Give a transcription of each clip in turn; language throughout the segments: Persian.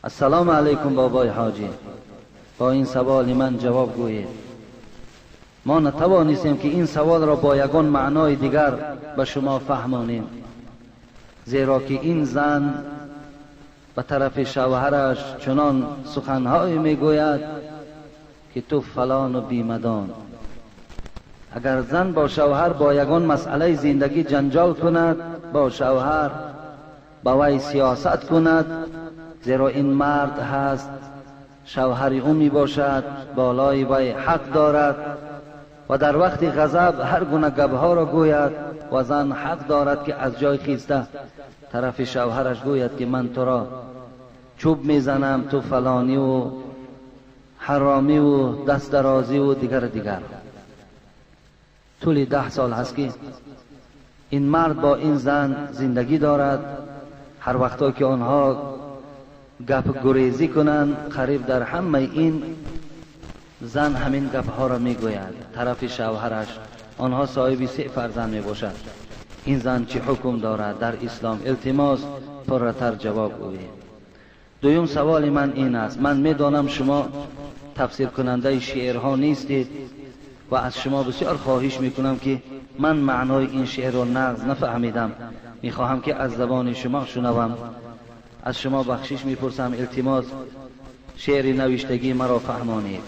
السلام علیکم بابای حاجی، با این سوال من جواب گویید. ما نتوانستیم که این سوال را با یگان معنای دیگر به شما فهمانیم، زیرا که این زن به طرف شوهرش چنان سخنهایی میگوید که تو فلان و بیمدان. اگر زن با شوهر با یگان مسئله زندگی جنجال کند، با شوهر با وی سیاست کند، زیرا این مرد هست، شوهر او می باشد، بالای وی حق دارد و در وقت غضب هر گونه گپها را گوید و زن حق دارد که از جای خیسته طرف شوهرش گوید که من تو را چوب میزنم، تو فلانی و حرامی و دست درازی و دیگر. طول 10 سال هست که این مرد با این زن زندگی دارد. هر وقتا که آنها گپ گریزی کنند، قریب در همه این زن همین گپ ها را میگوید طرف شوهرش. آنها صاحب 3 فرزند می باشد. این زن چه حکم دارد در اسلام؟ التماس پرتر جواب گویید. دویم سوال من این است: من میدانم شما تفسیر کننده شعرها نیستید و از شما بسیار خواهش میکنم که من معنای این شعر را نغز نفهمیدم، میخواهم که از زبان شما شنوم. از شما بخشش میپرسم، التماس شعر نوشتگی مرا فهمانید.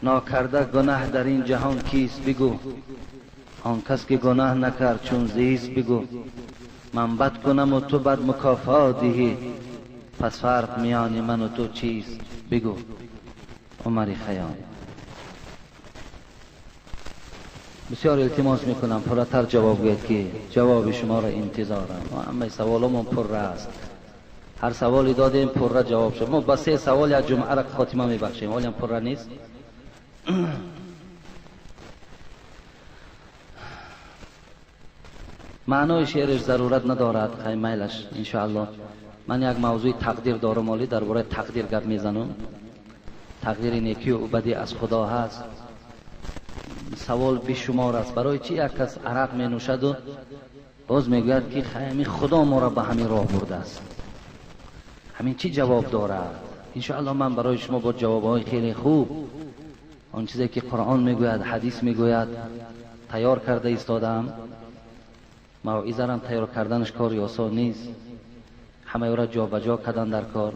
ناکرده گناه در این جهان کیست بگو، آن کس که گناه نکرد چون زیست بگو. من بد کنم و تو بد مکافات دهی، پس فرق میان من و تو چیست بگو. عمر خیام. بسیار التماس میکنم پرتر جواب گوید که جواب شما را انتظارم. اما سوالمون پر است، هر سوالی دادیم پر جواب شد. ما با 3 سوال یک جمعه را خاتمه میبخشیم، ولی هم پر نیست. معنای شعرش ضرورت ندارد، خیلی میلش انشاءالله. من یک موضوع تقدیر دارم، ولی درباره تقدیر گپ میزنم. تقدیر نیکی و بدی از خدا هست. سوال بیشمار است. برای چی یک کس عرق می نوشد و باز میگوید که خیلی خدا ما را به همین راه برده است؟ همین چی جواب دارد؟ انشاءالله من برای شما با جوابهای خیلی خوب، آن چیزی که قرآن میگوید، حدیث میگوید، تیار کرده ایستادم. موعظه را تیار کردنش کار آسان نیست، همه او را جا به جا کردن در کار.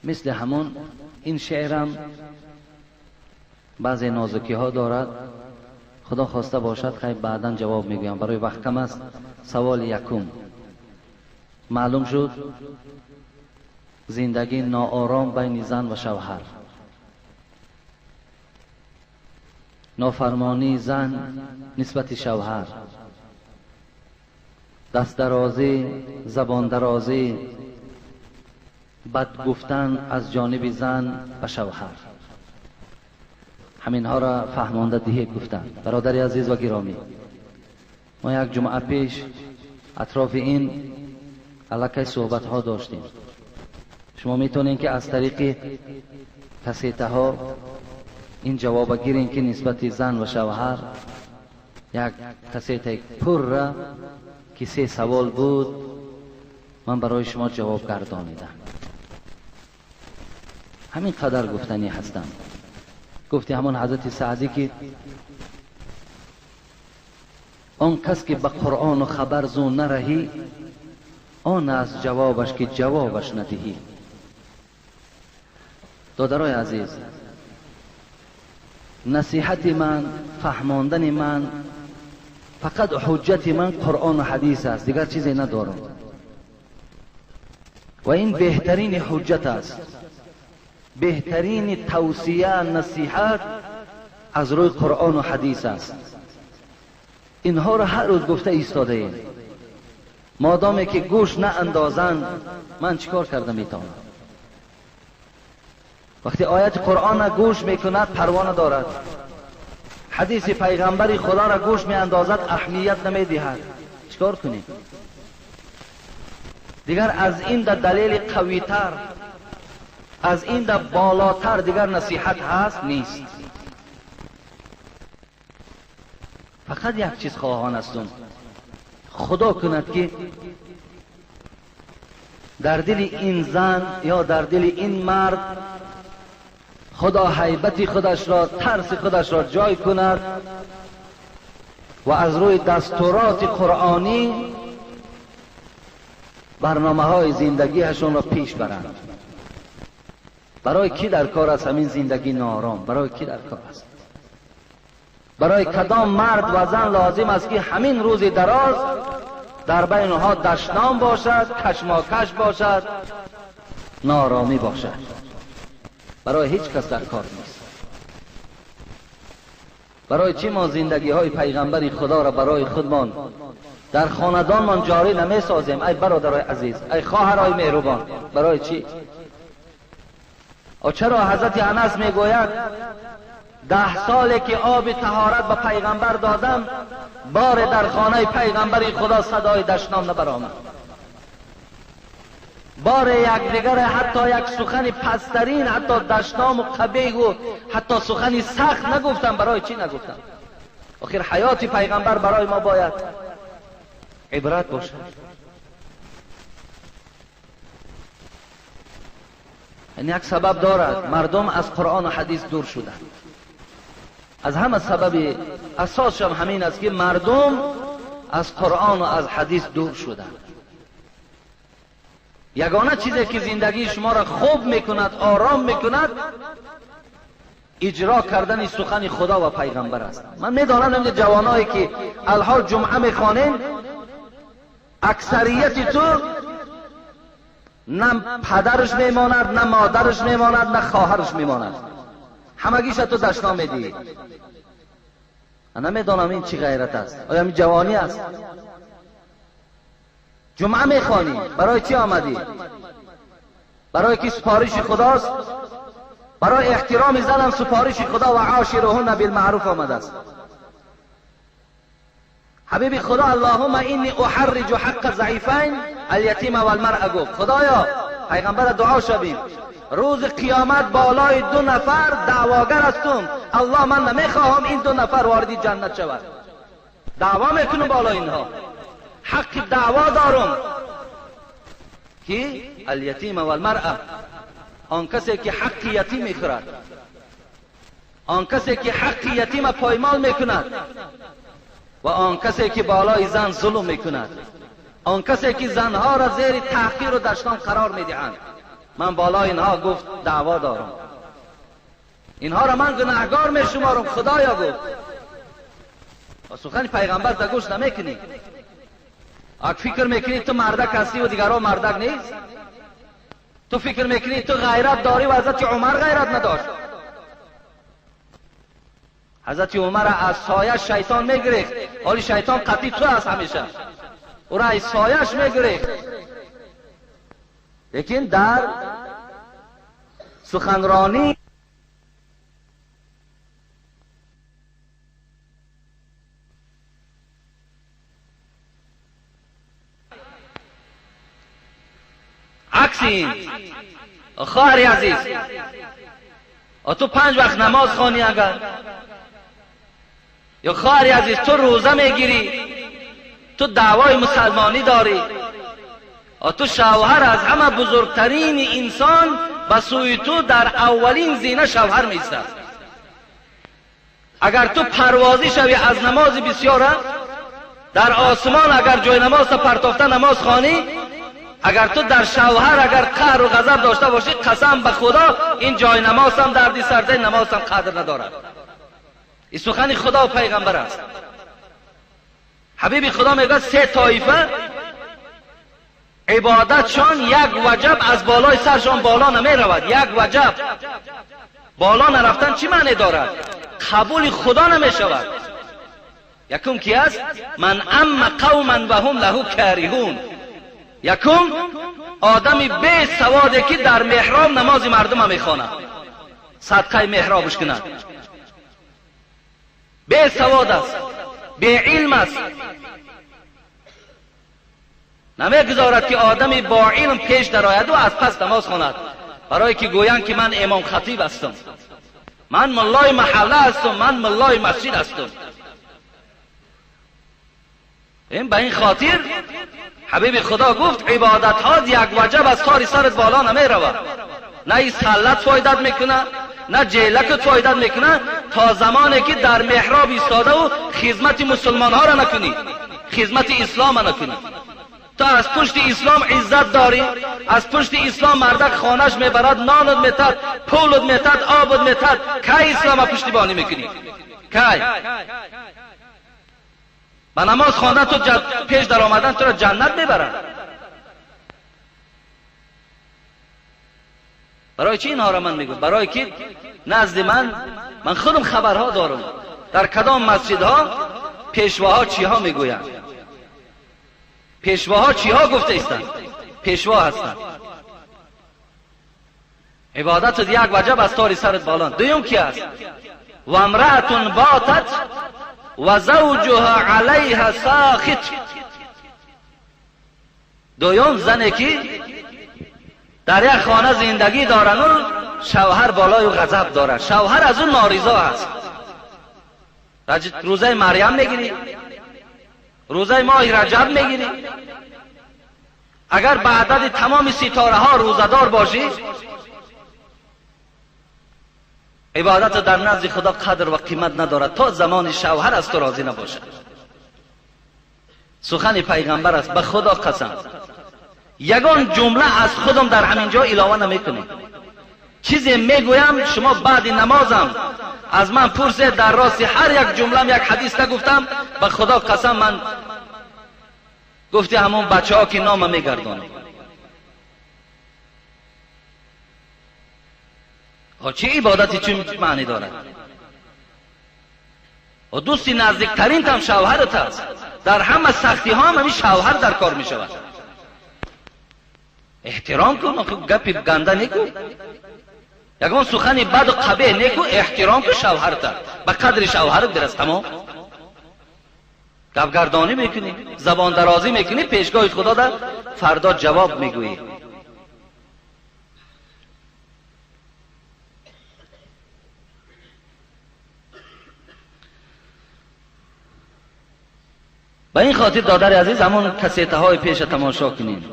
مثل همون این شعرم بعضی نازکی ها دارد. خدا خواسته باشد خیلی بعدا جواب میگویم، برای وقت کم است. سوال یکم: معلوم شد زندگی ناآرام بین زن و شوهر، نافرمانی زن نسبت شوهر، دست درازی، زبان درازی، بد گفتن از جانب زن و شوهر، همین ها را فهمانده دهی گفتن. برادری عزیز و گرامی، ما یک جمعه پیش اطراف این علاقه صحبت ها داشتیم. شما میتونین که از طریق کسیته ها این جواب گیرین که نسبت زن و شوهر یک کسیته پر را که 3 سوال بود من برای شما جواب گردانیدم. همین قدر گفتنی هستم. گفتی همون حضرت سعدی که آن کس که به قرآن و خبر زو نرهی، آن از جوابش که جوابش ندهی. دادرای عزیز، نصیحت من، فهماندن من، فقط حجت من قرآن و حدیث است، دیگر چیزی ندارم. و این بهترین حجت است، بهترین توصیه نصیحت از روی قرآن و حدیث است. اینها را هر روز گفته ایستاده ایم. مادامی که گوش نه اندازند من چیکار کرده میتونم؟ وقتی آیت قرآن را گوش میکند پروانه دارد، حدیث پیغمبر خدا را گوش می اندازد اهمیت نمیدهد، چیکار کنیم؟ دیگر از این دلیل قویتر، از این بالاتر دیگر نصیحت هست نیست. فقط یک چیز خواهان هستم، خدا کند که در دل این زن یا در دل این مرد خدا هیبت خودش را، ترس خودش را جای کند و از روی دستورات قرآنی برنامه های زندگیشون را پیش برند. برای کی در کار است همین زندگی نارام؟ برای کی در کار است؟ برای کدام مرد و زن لازم است که همین روز دراز در بین آنها دشنام باشد، کشماکش باشد، نارامی باشد؟ برای هیچ کس در کار نیست. برای چی ما زندگی های پیغمبر خدا را برای خودمان در خاندانمان جاری نمی سازیم؟ ای برادرای عزیز، ای خواهرای مهربان، برای چی؟ و چرا حضرت انس میگوید 10 ساله که آب طهارت به پیغمبر دادم، بار در خانه پیغمبر خدا صدای دشنام نبرآمد. بار یکدیگر حتی یک سخن پسترین، حتی دشنام و قبیح و حتی سخنی سخت نگفتم. برای چی نگفتم؟ آخر حیات پیغمبر برای ما باید عبرت باشد. این یک سبب دارد مردم از قرآن و حدیث دور شدند. از همه سبب اساسش هم همین است که مردم از قرآن و از حدیث دور شدند. یگانه چیزی که زندگی شما را خوب میکند، آرام میکند، اجرا کردن سخن خدا و پیغمبر است. من میدانم این جوانایی که الحال جمعه میخوانین، اکثریت تو نه پدرش میماند، نه مادرش میماند، نه خواهرش میماند، همگیش تو دشنام میدی. انا میدانم این چی غیرت است؟ آیا این جوانی است؟ جمعه میخوانی برای چی آمدی؟ برای که سپارش خداست؟ برای احترام زنم سپارش خدا و عاشرهن بالمعروف آمده است. حبیب خدا اللهم اینی احرج حق ضعیفین الیتیم و المرأة گفت. خدایا، پیغمبر دعا شویم، روز قیامت بالای 2 نفر دعواگر هستم. الله من نمیخواهم این 2 نفر وارد جنت شود. دعوا میکنم بالا اینها، حق دعوا دارم که الیتیم و المرأة، آن کسی که حق یتیم میخورد، آن کسی که حق یتیم پایمال میکند و آن کسی که بالای زن ظلم میکند، آن کسی که زنها را زیر تحقیر و دشنام قرار میدهند. من بالای اینها گفت دعوا دارم، اینها را من گناهگار میشمارم. خدایا گفت. و سخن پیغمبر در گوش نمیکنی. اگه فکر میکنی تو مردک هستی و دیگرها مردک نیست، تو فکر میکنی تو غیرت داری و حضرت عمر غیرت نداشت. حضرت عمر از سایه شیطان میگریخت، ولی شیطان قطعی تو هست همیشه، او را از سایهش میگریخت. لیکن در سخنرانی عکسین. خواهری عزیز، تو 5 وقت نماز خوانی اگر، یا خواهری عزیز تو روزه میگیری، تو دعوای مسلمانی داری، تو شوهر از همه بزرگترین انسان به سوی تو در اولین زینه شوهر میستد. اگر تو پروازی شوی از نماز بسیاره در آسمان، اگر جای نماز پرتافته نماز خوانی، اگر تو در شوهر اگر قهر و غضب داشته باشی، قسم به خدا این جای نماز هم دردی سرده نماز هم قدر ندارد. این سخن خدا و پیغمبر است. حبیب خدا میگه 3 طایفه عبادتشان یک وجب از بالای سرشان بالا نمی رود. یک وجب بالا نرفتن چی معنی دارد؟ قبول خدا نمی شود. یکم کی است؟ من ام قوما و هم له کارهون. یکم آدمی بی سواده که در محراب نماز مردم هم میخواند، صدقه محرابش کند، بی سواد است، بی علم است. نمیگذارد که آدمی با علم پیش درآید و از پس نماز خواند، برای که گویند که من امام خطیب هستم، من ملای محله هستم، من ملای مسجد هستم. این به این خاطر حبیب خدا گفت عبادت ها یک وجب از تاری سرت بالا نمی رود. نه این سلت فایدت میکنه، نه جیلکت فایدت میکنه تا زمانی که در محراب ایستاده و خدمت مسلمان ها را نکنی، خدمت اسلام را نکنی. تا از پشت اسلام عزت داری، از پشت اسلام مردک خانش میبرد، نانت میتد، پولت میتد، آبت میتد، کی اسلام پشتیبانی میکنی؟ کی؟ با نماز خواندن تو پیش در آمدن تو را جنت میبرد. برای چی اینها را من میگم؟ برای که نزد من خودم خبرها دارم در کدام مسجدها پیشواها چیها میگویند. پیشواها چیها گفته استند؟ پیشوا هستند. عبادت یک وجب از تاری سرت بالا. دویم کی است؟ و امرأة باتت و زوجها علیها ساخط. دویم زنی که در یک خانه زندگی دارن و شوهر بالای و غضب دارد، شوهر از اون نارضا است. روزه مریم میگیری، روزه ماه رجب میگیری، اگر به عدد تمام ستاره ها روزدار باشی، عبادت در نزد خدا قدر و قیمت ندارد تا زمان شوهر از تو راضی نباشد. سخن پیغمبر است، به خدا قسم یگان جمله از خودم در همین جا علاوه نمیکنم. چیزی میگویم شما بعد نمازم از من پرسید، در راست هر یک جمله یک حدیث نگفتم، به خدا قسم من گفتی همون بچه ها که نام میگردانم. چه عبادتی چه معنی دارد؟ و دوستی نزدیکترین هم شوهرت است. در همه سختی ها هم شوهر در کار می شود. احترام کن، گپی گنده نکن، یگان سخن بد و قبیح نکن، احترام کن شوهرت، به قدر شوهرت برس. تمام گپگردانی میکنی، زبان درازی میکنی، پیشگاه خدا در فردا جواب میگویی. به این خاطر دادر عزیز همون کسیته های پیش تماشا کنین،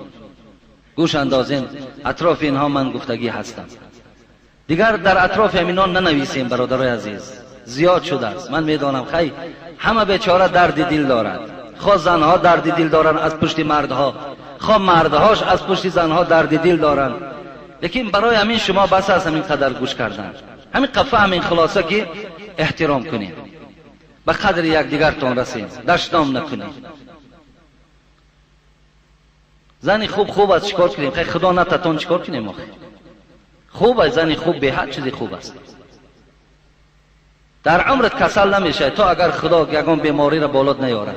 گوش اندازین. اطراف اینها من گفتگی هستم، دیگر در اطراف همینان ننویسیم برادرای عزیز، زیاد شده است. من میدانم خیلی همه بیچاره درد دل دارند، خواه زنها درد دل دارند از پشت مردها، خواه مردهاش از پشت زنها درد دل دارند. لیکن برای همین شما بس است همین قدر گوش کردن، همین قفه، همین خلاصه که احترام کنید، به قدر یک دیگرتون رسید، دشنام نکنید. زنی خوب است چیکار کنیم؟ خیلی خدا نتتون چیکار کنیم؟ آخه خوب است، زنی خوب به حد چیزی خوب است. در عمرت کسل نمیشه تا اگر خدا یگان بیماری را بالات نیاره.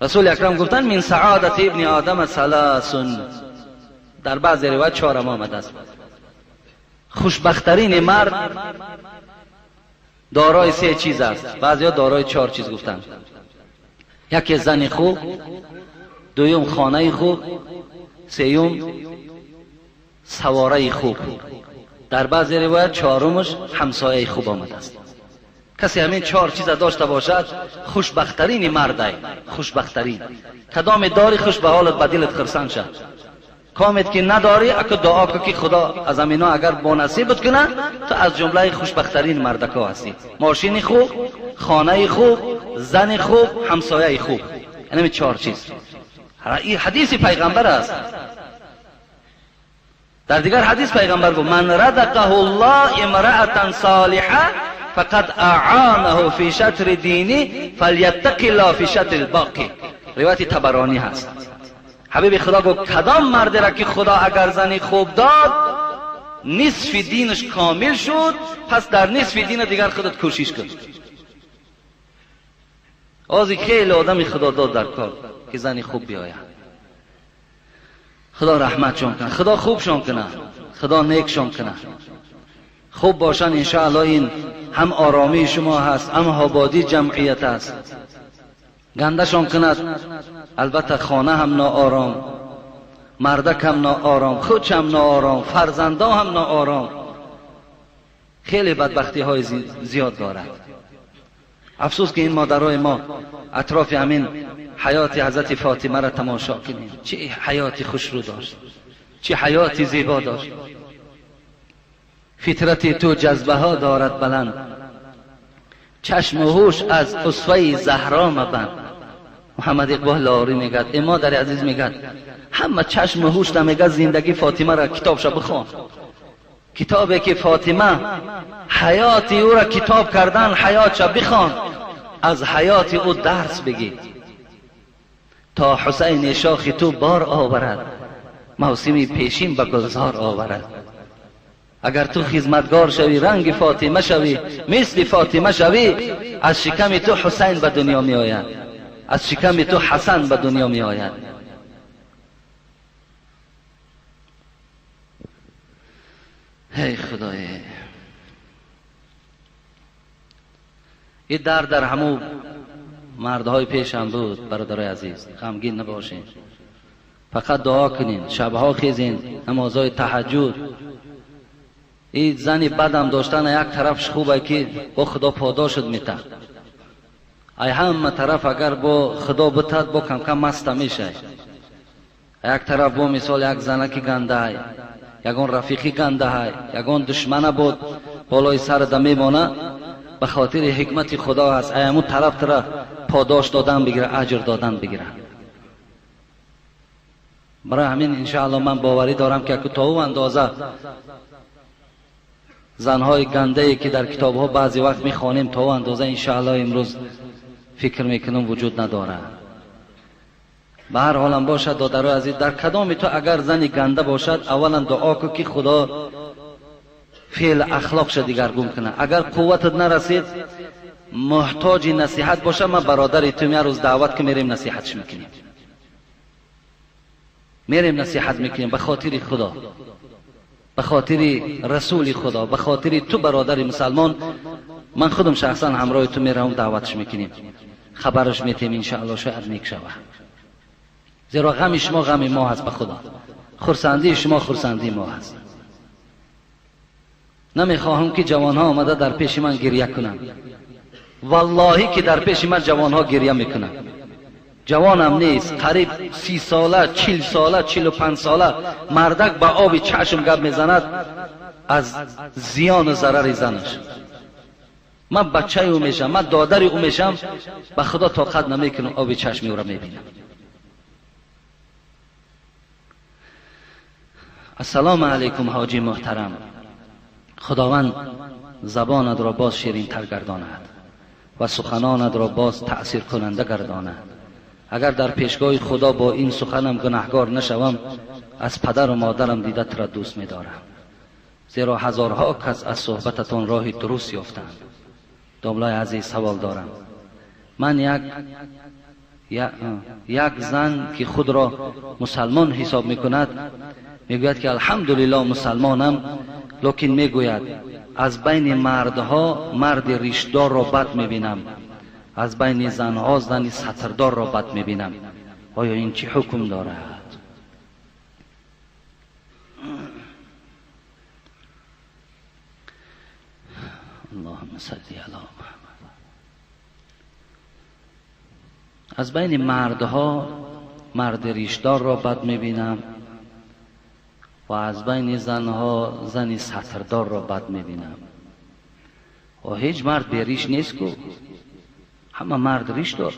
رسول اکرم گفتن من سعادت ابن آدم ثلاث، در بعض روایت 4 آمده است. خوشبخترین مرد دارای 3 چیز است، بعضیا دارای 4 چیز گفتن. یکی زن خوب، دوم خانه خوب، سوم سواره خوب، در بعضی روایت 4مش همسایه خوب آمده است. کسی همین 4 چیز داشته باشد خوشبخترین مرد است. خوشبخترین کدام داری خوش به حالت به دلت خرسان شد. کامت که نداری اگه دعا کن که خدا از امینا اگر با نصیبت کنه تو از جمله خوشبخترین مردکا هستی. ماشین خوب، خانه خوب، زن خوب، همسایه خوب، یعنی 4 چیز. این حدیث پیغمبر است. در دیگر حدیث پیغمبر گفت من رزقه الله امرأة صالحة فقد اعانه فی شطر دینی فلیتق الله فی شطر الباقی. روایت طبرانی هست. حبیب خدا گفت کدام مرد را که خدا اگر زنی خوب داد نصف دینش کامل شد، پس در نصف دین دیگر خودت کوشش کن. آزی خیلی آدمی خدا داد در کار که زنی خوب بیاید. خدا رحمتشون کنه، خدا خوبشون کنه، خدا نیکشون کنه. خوب باشن انشاءالله این هم آرامی شما هست، هم آبادی جمعیت است. گندشون کند البته خانه هم ناآرام، مردک هم ناآرام، خودش هم ناآرام، فرزندا هم ناآرام. خیلی بدبختی های زیاد دارد. افسوس که این مادرای ما اطراف همین حیات حضرت فاطمه را تماشا کنیم، چه حیاتی خوش رو داشت، چه حیاتی زیبا داشت. فطرت تو جذبه ها دارد بلند، چشم و هوش از اسوه زهرا مبند. محمد اقبال لاهوری میگد، این مادر عزیز میگد همه چشم و هوش نمیگه زندگی فاطمه را کتابش بخوان. کتابی که فاطمه حیاتی او را کتاب کردن، حیاتش بخوان، از حیات او درس بگید تا حسین شاخ تو بار آورد، موسمی پیشین به گلزار آورد. اگر تو خدمتگار شوی، رنگ فاطمه شوی، مثل فاطمه شوی، از شکم تو حسین به دنیا می آید، از شکم تو حسن به دنیا می آید. هی خدای، این در همو مردهای پیشم بود. برادرای عزیز غمگین نباشین، فقط دعا کنین، شبها خیزین، نمازهای تهجد. این زنی بدم داشتن یک طرفش خوبه که با خدا پاداشت میته، ای همه طرف اگر با خدا بتد با کم کم مست میشه. یک طرف با مثال یک زنکی گنده های، یگان رفیقی گنده های، یگان دشمنه بود بالای سر دمی مانه، به خاطر حکمت خدا هست ایمو طرف تره پاداش دادن بگیره، اجر دادن بگیره. برای همین انشاءالله من باوری دارم که تا او اندازه زنهای گنده ای که در کتاب ها بعضی وقت میخوانیم، تا او اندازه انشاءالله امروز فکر میکنم وجود نداره. به هر حالم باشد دادرای عزیز، در کدام تو اگر زنی گنده باشد، اولا دعا کن که خدا فعل اخلاقش دیگرگون کنه. اگر قوتت نرسید، محتاج نصیحت باشه، ما برادر تو می روز دعوت که میریم نصیحتش میکنیم، میریم نصیحت میکنیم به خاطر خدا، به خاطر رسول خدا، به خاطر تو برادر مسلمان. من خودم شخصا همراه تو میرم دعوتش میکنیم، خبرش میتیم انشاءالله شاید نیک شود. زیرا غم شما غم ما هست به خدا، خرسندی شما خرسندی ما هست. نمیخواهم که جوان ها آمده در پیش من گریه کنند. والله که در پیش من جوان ها گریه میکنند. جوانم نیست، قریب 30 ساله، 40 ساله، 45 ساله مردک با آب چشم گپ میزند از زیان و ضرر زنش. من بچه او میشم، من دادر او میشم، به خدا طاقت نمیکنم آب چشم او را میبینم. السلام علیکم حاجی محترم. خداوند زبانت را باز شیرین تر گرداند و سخنانت را باز تأثیر کننده گرداند. اگر در پیشگاه خدا با این سخنم گناهگار نشوم، از پدر و مادرم دیده تر دوست می‌دارم، زیرا هزارها کس از صحبتتان راه درست یافتند. داملای عزیز سوال دارم. من یک زن که خود را مسلمان حساب می‌کند میگوید که الحمدلله مسلمانم، لیکن میگوید از بین مردها مرد ریشدار را بد میبینم، از بین زنها زن سطردار را بد میبینم. آیا این چه حکم دارد؟ اللهم صل علی محمد. از بین مردها مرد ریشدار را بد میبینم و از بین زنها زن سطردار را بد میبینم. و هیچ مرد بی ریش نیست کو، همه مرد ریش داره.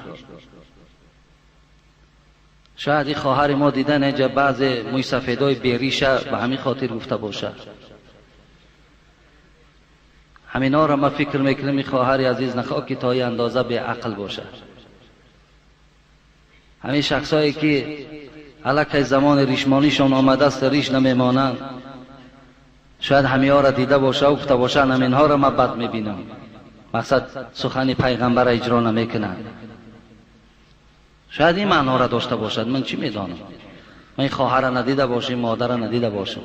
شاید این خواهر ما دیدن اینجا بعض موی سفیدای بی ریشه به همین خاطر گفته باشه. همینا را ما فکر میکنم این خواهر عزیز نخواه که تا این اندازه بی عقل باشه. همین شخصایی که علاقه زمان ریشمانیشون آمده است ریش نمیمانند، شاید همینا را دیده باشه و گفته باشه همینها را ما بد میبینم، مقصد سخن پیغمبر را اجرا نمیکنند. شاید این معنا را داشته باشد، من چی میدانم. من این خواهر را ندیده باشم، مادر را ندیده باشم.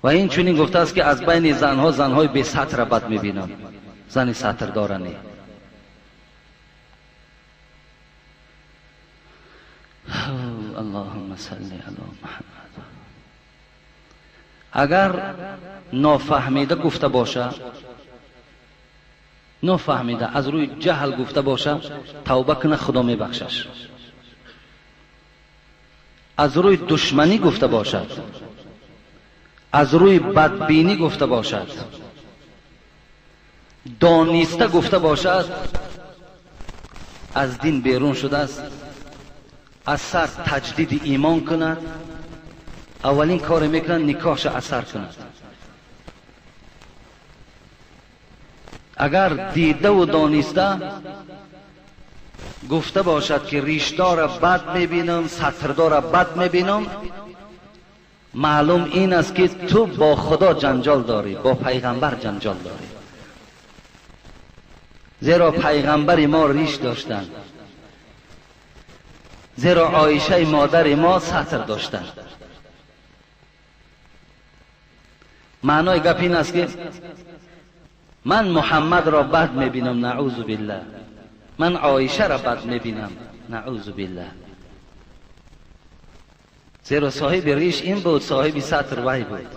و این چنین گفته است که از بین زنها زنهای بی سطر را بد میبینم، زن سطر دارنی. اللهم صل علی محمد. اگر نافهمیده گفته باشه، نافهمیده از روی جهل گفته باشه، توبه کنه خدا میبخشش. از روی دشمنی گفته باشد، از روی بدبینی گفته باشد، دانسته گفته باشد، از دین بیرون شده است، از سر تجدید ایمان کند، اولین کار میکنند نکاحش اثر کند. اگر دیده و دانسته گفته باشد که ریشدار بد میبینم، سطردار بد میبینم، معلوم این است که تو با خدا جنجال داری، با پیغمبر جنجال داری. زیرا پیغمبر ما ریش داشتند، زیرا عایشه مادر ما سطر داشتند. معنای گپ این است که من محمد را بد میبینم، نعوذ بالله. من عایشه را بد میبینم، نعوذ بالله. زیرا صاحب ریش این بود، صاحب سطر وی بود.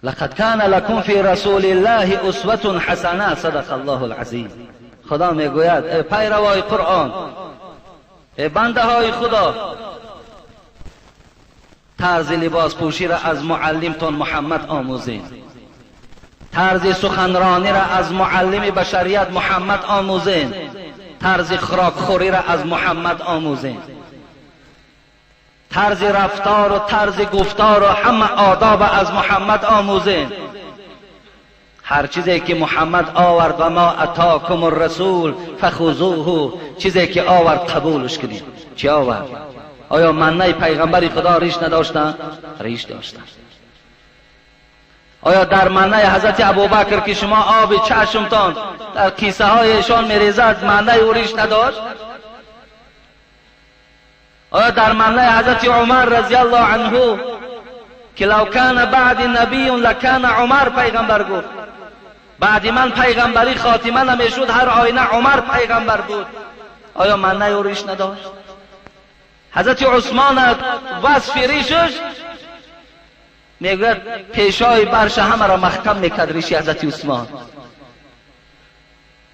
لقد کان لکم فی رسول الله اسوة حسنه، صدق الله العظیم. خدا میگوید ای پیروای قرآن، ای بنده های خدا، طرز لباس پوشی را از معلمتان محمد آموزین، طرز سخنرانی را از معلم بشریت محمد آموزین، طرز خوراک خوری را از محمد آموزین، طرز رفتار و طرز گفتار و همه آداب از محمد آموزین. هر چیزی که محمد آورد و ما اتاکم الرسول فخذوه، چیزی که آورد قبولش کنید. چی آورد؟ آیا منه پیغمبر خدا ریش نداشتن؟ ریش داشتن. آیا در منه حضرت ابوبکر که شما آب چشمتان در کیسه هایشان میریزد منه او ریش نداشت؟ آیا در منه حضرت عمر رضی الله عنه که لو کان بعد نبی لکان عمر، پیغمبر گفت بعد من پیغمبری خاتمه نمیشد، هر آینه عمر پیغمبر بود، آیا منه او ریش نداشت؟ حضرت عثمان وصف ریشش میگوید پیشای برش همه را محکم میکرد ریش حضرت عثمان.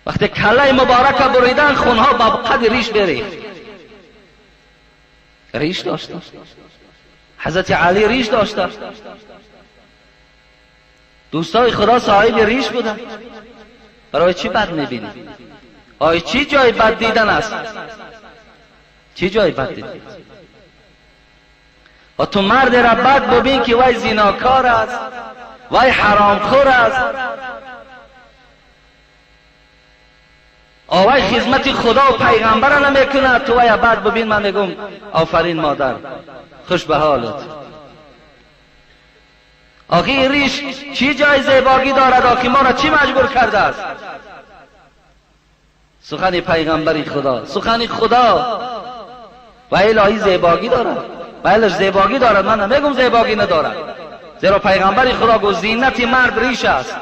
وقتی کله مبارک بریدن خونها با قد ریش بریخت. ریش داشت. حضرت علی ریش داشت. دوستای خدا صاحب ریش بودن. برای چی بد میبینی؟ آیا چی جای بد دیدن است؟ چی جای بد دیدن؟ و تو مرد را بد ببین که وی زیناکار است، وی حرامخور است، وی خدمت خدا و پیغمبر نمیکنه، تو وی بد ببین. من میگم آفرین مادر، خوش به حالت. آخی ریش چی جای زیبایی دارد؟ آخی ما را چی مجبور کرده است؟ سخن پیغمبر خدا، سخن خدا و الهی زیبایی دارد، بله زیبایی دارد، من نمیگم زیبایی ندارد. زیرا پیغمبر خدا گفت زینت مرد ریش است.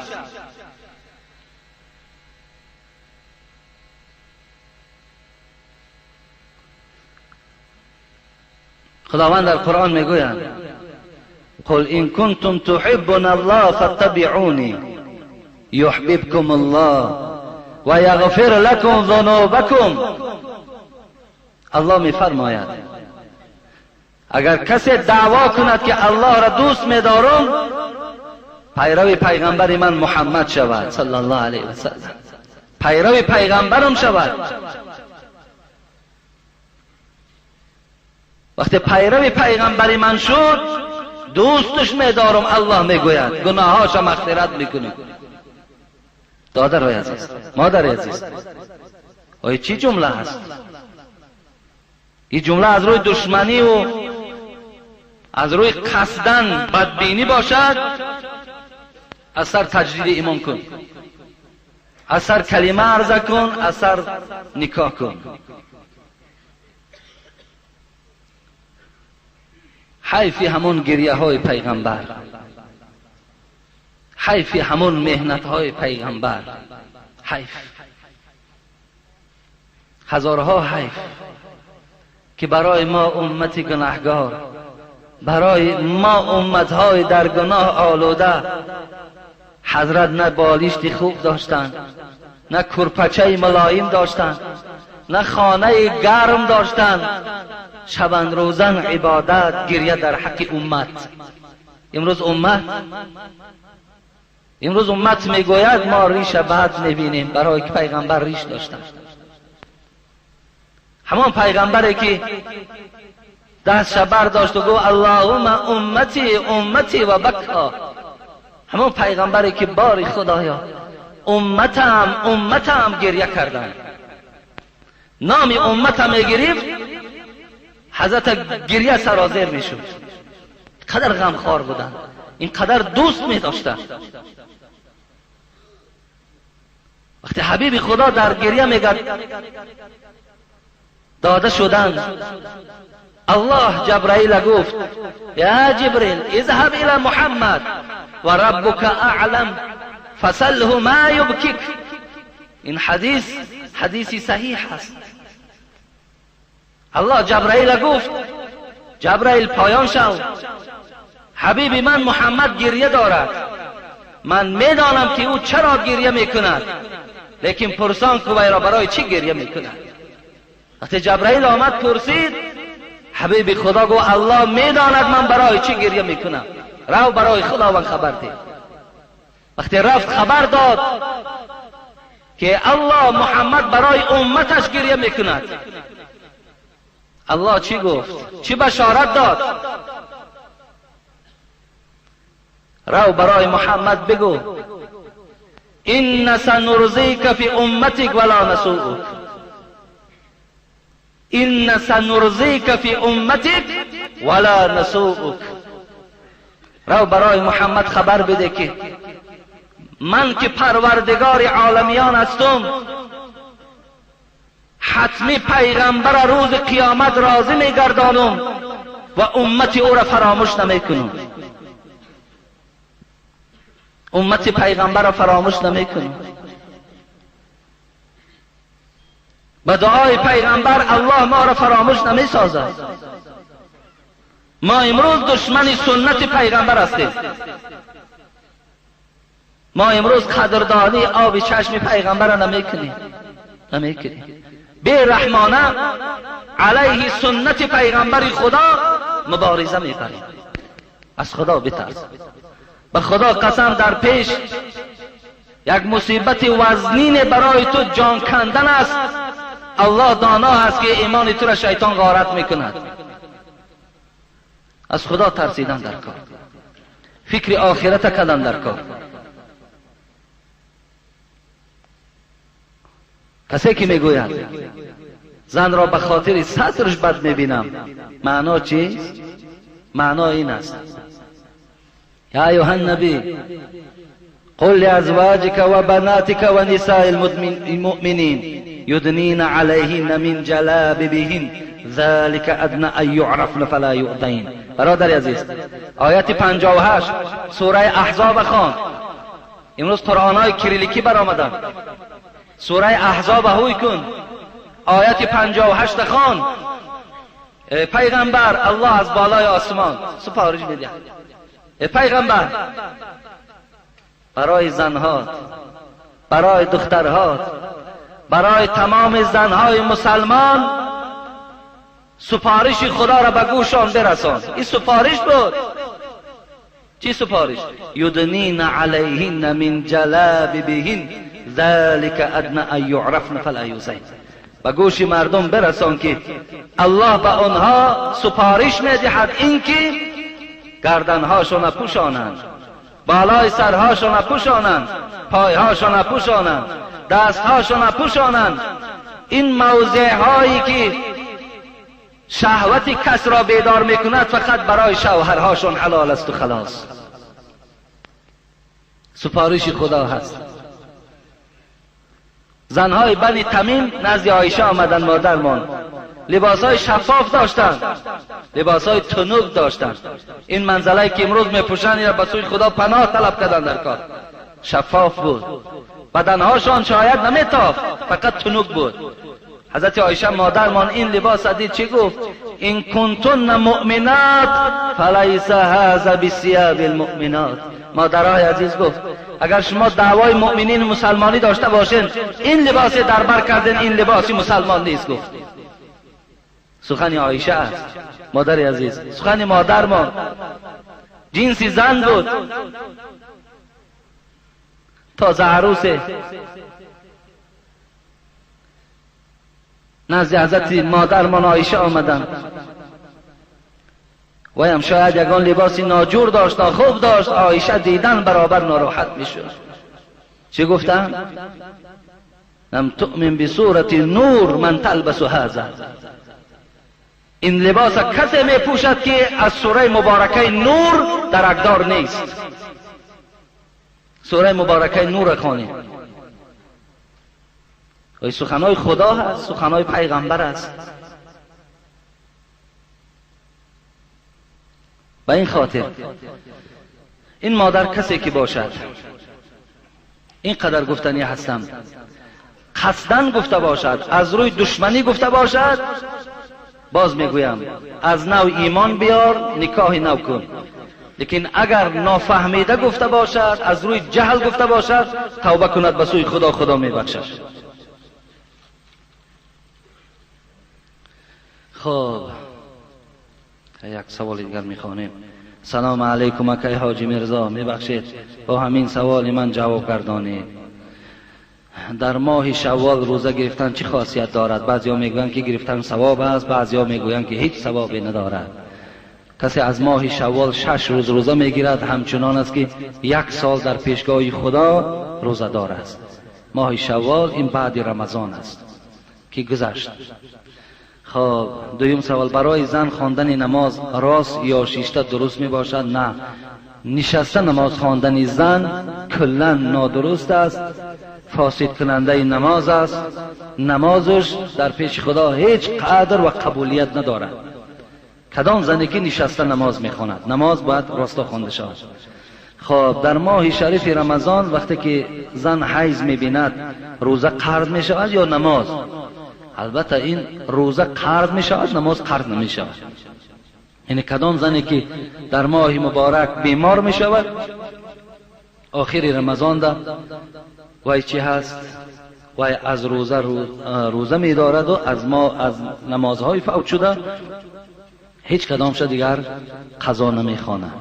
خداوند در قرآن میگوید قل ان کنتم تحبون الله فاتبعونی یحببکم الله و یغفر لکم ذنوبکم. الله میفرماید اگر کسی دعوا کند که الله را دوست می‌دارم، پیرو پیغمبر من محمد شود صلی الله علیه و سلم، پیرو پیغمبرم شود. وقتی پیرو پیغمبر من شد، دوستش می‌دارم. الله میگوید گناهاش مغفرت میکنم. دادر عزیز، مادر عزیز، آیا چی جمله هست؟ این جمله از روی دشمنی و از روی قصدن بدبینی باشد، از سر تجدید ایمان کن، از سر کلمه عرضه کن، از سر نکاح کن. حیفی همون گریه های پیغمبر، حیفی همون مهنت های پیغمبر، حیف، هزارها حیف که برای ما امت گناهگار برای ما امتهای در گناه آلوده حضرت نه بالشتی خوب داشتند، نه کرپچه ملایم داشتند، نه خانه گرم داشتند، شبان روزن عبادت گریه در حق امت. امروز امت میگوید ما ریش بد میبینیم، برای که پیغمبر ریش داشتند. همان پیغمبری که دست برداشت و گفت اللهم امتی امتی و بکا، همون پیغمبری که باری خدایا امتم گریه کردن، نام امتم میگرفت حضرت گریه سرازیر میشد. قدر غمخوار بودن، اینقدر دوست میداشتن. وقتی حبیب خدا در گریه میگد داده شدن، الله جبرائیل گفت یا جبريل اذهب الى محمد و ربك اعلم فسله ما يبكيك. این حدیثی صحیح است. الله جبرائیل گفت جبرائیل پایان شو، حبیب من محمد گریه دارد، من میدانم که او چرا گریه میکند، لیکن پرسان که وی را برای چی گریه میکند. وقتی جبرائیل آمد پرسید، حبیب خدا گفت الله میداند من برای چی گریه میکنم، رو برای خداوند خبر ده. وقتی رفت خبر داد که الله محمد برای امتش گریه میکند، الله چی گفت؟ چی بشارت داد؟ رو برای محمد بگو این سنرضیک فی امتک ولا نسوءک، این سنرضیک فی امتک ولا نسوءک. رو برای محمد خبر بده که من که پروردگار عالمیان هستم، حتمی پیغمبر روز قیامت راضی میگردانم و امت او را فراموش نمیکنم. امت پیغمبر را فراموش نمیکنم. با دعای پیغمبر الله ما را فراموش نمیسازد. ما امروز دشمن سنت پیغمبر هستیم. ما امروز قدردانی آب چشم پیغمبر را نمیکنیم. بی رحمانه علیه سنت پیغمبر خدا مبارزه میکنیم. از خدا بترس. به خدا قسم در پیش یک مصیبت وزنین برای تو جان کندن است. الله دانا است که ایمان تو را شیطان غارت میکند. از خدا ترسیدن در کار، فکر آخرت کردن در کار. کسی که میگوید زن را به خاطر سترش بد میبینم، معنا چیست؟ معنا این است یا ایها النبی قل لازواجك وبناتك ونساء المؤمنين يدنين عليهن من جلابيبهن ذلك ادنى ان يعرفن فلا يؤذين. برادر عزیز، آیت 58 سوره احزاب خوان. امروز قرآنای کریلیکی برآمدن. سوره احزاب هوی کن، آیت 58 خوان. پیغمبر الله از بالای آسمان سفارش میده. پیغمبر برای زنها، برای دخترها، برای تمام زنهای مسلمان سفارش خدا را به گوشان برسان. این سفارش بود. چی سفارش؟ یدنین علیهن من جلابیبهن ذلك ادنى ان يعرفن فلا یؤذین. به گوش مردم برسان که الله به آنها سفارش میدهد اینکه گردنهاشون پوشانند، بالای سرهاشون پوشانند، پایهاشون پوشانند، دستهاشون پوشانند. این موضع هایی که شهوت کس را بیدار میکند فقط برای شوهرهاشون حلال است و خلاص. سفارش خدا هست. زنهای بنی تمیم نزد عایشه آمدن، مادرمان لباسهای شفاف داشتند، لباسهای تنوک داشتند. این منزله که امروز میپوشند را به سوی خدا پناه طلب کردن در کار. شفاف بود، بدنهاشان شاید نمیتافت، فقط تنوک بود. حضرت عایشه مادرمان این لباس دید چی گفت؟ این کنتن مؤمنات فلیس هذا بثیاب المؤمنات. مادرای عزیز گفت اگر شما دعوای مؤمنین مسلمانی داشته باشین، این لباس در بر کردن این لباسی مسلمان نیست. گفت سخن عایشه است مادر عزیز، سخن مادر ما، جنسی زن بود، تازه عروسه نزد حضرت مادر من عایشه آمدن و هم شاید یگان لباسی ناجور داشت، خوب داشت. عایشه دیدن برابر ناراحت میشد. چی گفتن؟ لم تؤمن بصورت نور من تلبس هذا. این لباس کسی می پوشد که از سوره مبارکه نور درکدار نیست. سوره مبارکه نور خوانید. و سخنهای خدا هست، سخنهای پیغمبر است. به این خاطر این مادر کسی که باشد اینقدر گفتنی هستم، قصدن گفته باشد، از روی دشمنی گفته باشد، باز میگویم از نو ایمان بیار، نکاح نو کن. لیکن اگر نافهمیده گفته باشد، از روی جهل گفته باشد، توبه کند به سوی خدا، خدا میبخشد. خب یک سوال دیگر میخوانیم. سلام علیکم اکای حاجی مرزا، میبخشید با همین سوال من جواب گردانید. در ماه شوال روزه گرفتن چه خاصیت دارد؟ بعضیا میگویند که گرفتن ثواب است، بعضیا میگویند که هیچ ثوابی ندارد. کسی از ماه شوال 6 روز روزه میگیرد همچنان است که 1 سال در پیشگاه خدا روزه دار است. ماه شوال این بعد رمضان است که گذشت. خب دویم سوال، برای زن خواندن نماز راست یا شیشته درست می باشد؟ نه، نشسته نماز خواندن زن کلا نادرست است، فاسد کننده نماز است. نمازش در پیش خدا هیچ قدر و قبولیت ندارد. کدام زنی که نشسته نماز میخواند، نماز باید راستا خوانده شود. خب در ماه شریف رمضان وقتی که زن حیض میبیند روزه قرض میشود یا نماز؟ البته این روزه قرض میشود، نماز قرض نمیشود. یعنی کدام زنی که در ماه مبارک بیمار میشود آخر رمضان ده وای چی هست، وای از روزه میدارد و از نمازهای فوت شده هیچ کدامش دیگر قضا نمیخواند.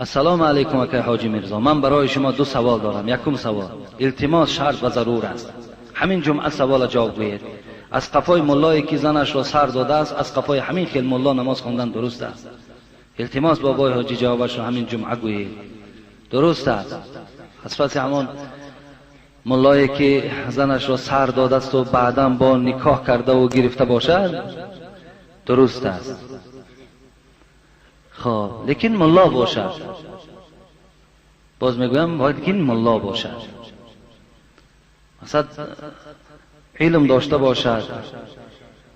السلام علیکم اکای حاجی مرزا، من برای شما 2 سوال دارم. یکم سوال، التماس شرط و ضرور است. همین جمعه سوال جواب گویید. از قفای ملایی که زنش را سر داده است، از قفای همین خیل ملا نماز خواندن درست است؟ التماس بابای حاجی جوابش را همین جمعه گویید. درست است. از پس همون ملایی که زنش را سر داده است و بعدا با نکاح کرده و گرفته باشد درست است. خب لیکن ملا باشد، باز میگویم باید که ملا باشد، مثلا علم داشته باشد،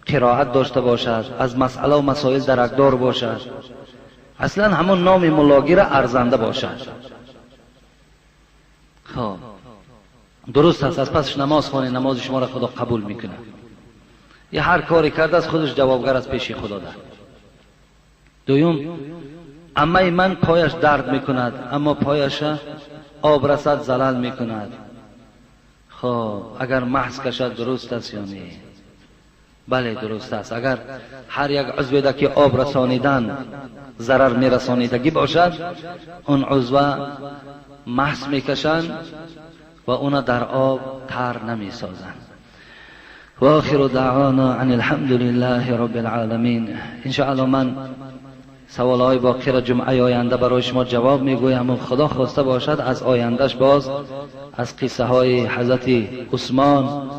قرائت داشته باشد، از مسئله و مسائل درکدار باشد، اصلا همون نام ملاگیر ارزنده باشد. خب درست است. از پسش نماز خوانید، نماز شما را خدا قبول میکنه. یه هر کاری کرده از خودش جوابگر از پیش خدا ده. دویم، اما من پایش درد میکند، اما پایش آب رسد زلال میکند. خب اگر محض کشد درست است یا نه؟ بله درست است. اگر هر یک عضو ده که آب رسانیدن ضرر میرسانیدگی باشد، اون عضو محض میکشند و اون در آب تر نمیسازند. و آخر دعوانا عن الحمد لله رب العالمین. انشاءالله من سوالهای باقی را جمعه آینده برای شما جواب میگویم و خدا خواسته باشد از آیندهش باز از قصه های حضرت عثمان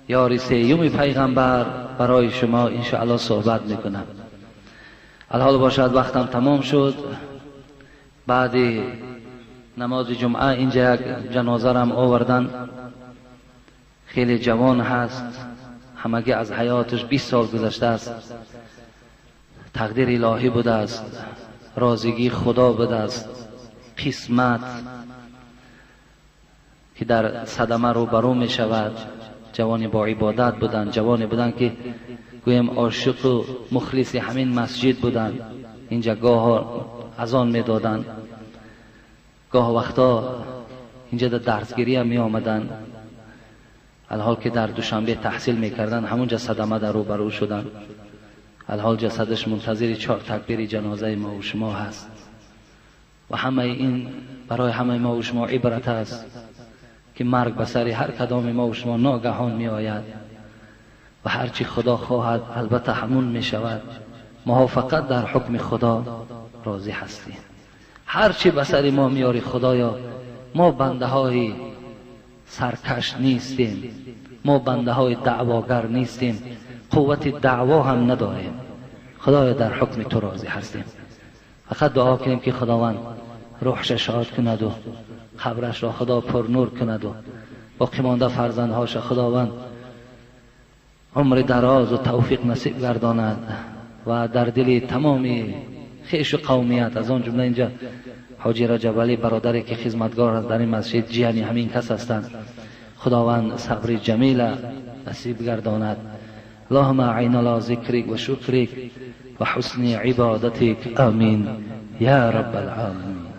یار سیوم پیغمبر برای شما انشاءالله صحبت میکنم. الحال باشد وقتم تمام شد. بعد نماز جمعه اینجا یک جنازه را آوردن، خیلی جوان هست، همگی از حیاتش 20 سال گذشته است. تقدیر الهی بوده است، رازگی خدا بوده است، قسمت که در صدمه رو برو می شود. جوانی با عبادت بودن، جوانی بودن که گویم عاشق و مخلص همین مسجد بودن. اینجا گاه اذان میدادن، گاه وقتا اینجا در درسگیری هم می آمدن، الحال که در دوشنبه تحصیل میکردن همونجا صدمه در روبرو شدن. الحال جسدش منتظر 4 تکبیر جنازه ما و شما هست و همه این برای همه ما و شما عبرت است که مرگ به سر هر کدام ما و شما ناگهان می آید و هرچی خدا خواهد البته همون می شود. ما فقط در حکم خدا راضی هستیم. هرچی به سر ما میاری خدایا، ما بنده های سرکش نیستیم، ما بنده های دعواگر نیستیم، قوت دعوا هم نداریم. خدایا در حکم تو راضی هستیم. فقط دعا کنیم که خداوند روحش شاد کند و قبرش را خدا پر نور کند و باقی مانده فرزندهاش خداوند عمر دراز و توفیق نصیب گرداند و در دل تمامی خیش و قومیت، از آن جمله اینجا حاجی رجب علی برادری که خدمتگار در این مسجد جیانی همین کس هستند، خداوند صبر جمیل نصیب گرداند. اللهم اعین علی ذکرک و شکرک و حسن عبادتک. آمین یا رب العالمین.